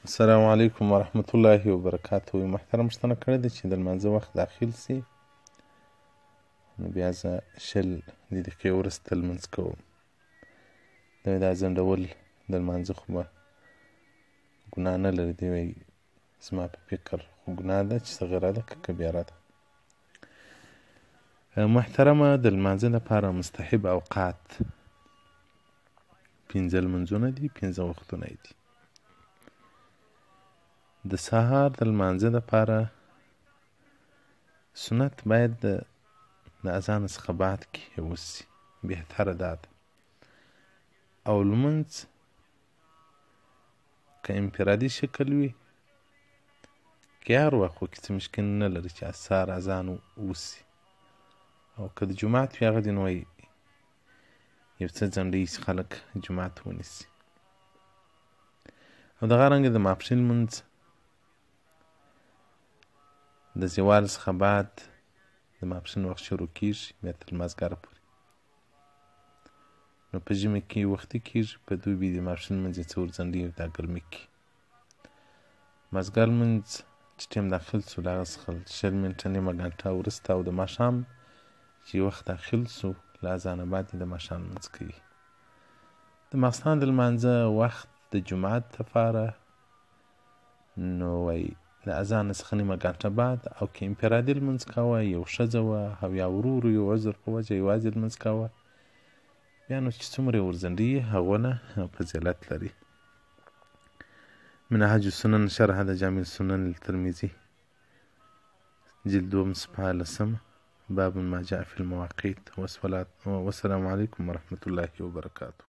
السلام علیکم ورحمة الله وبرکاته. محترم پوښتنه کړې ده چې د لمانځه وخت داخل سي نو بیا زه 20 دقیقې وروسته لمونځ کوم. دا ځنډول د لمانځه خو به ګناه نه لري. دی وایي زما په فکر خو ګناه ده چې صغیره ده که کبیره ده. محترمه، د لمانځه لپاره مستحب اوقات 5 لمونځونه دي، 5 وختونه یې دي. د سهار د لمانځه لپاره سنت باید د اذان څخه بعد کې وسي، بهتره دا ده. او لمونځ که انفرادي شکل وي که هر وخت وکړي څه مشکل نه لري چې سهار اذان وسي. او که د جومات وي هغه دې نو یو څه ځنډوي چې خلک جومات ونیسي. او دغه رنګه د ماپښین لمونځ د زوال څخه بعد د ماپښین وخت شروع کېږي بیا تر لمازګره پورې. نو په ژمي کې وختي کېږي، په دوبي د ماپښین لمونځ یې څه ورځنډوي دا ګرمي کې. مازګر لمونځ چې ټیم داخل سو له هغه څخه 20 منټه نیمه ګنټه وروسته او د ماښام چې وخت داخل سو له اذانه بعد یې د ماښام لمونځ کوي. د ماخستن د لمانځه وخت د جومات دپاره نو وایي د اذان څخه نیمه ګنټه بعد، او که انفرادي لمونځ کوه یو ښځه وه او یا ورو یو عذر په وجه یوازې لمونځ کوه بیا نو چې څومره یې ورځنډوي هغونه فضیلت لري. منهج السنن شرح د جامع السنن الترمذي جلد 2 صفحه 10 باب ما جاء في المواقيت. والسلام علیکم ورحمة الله وبرکاته.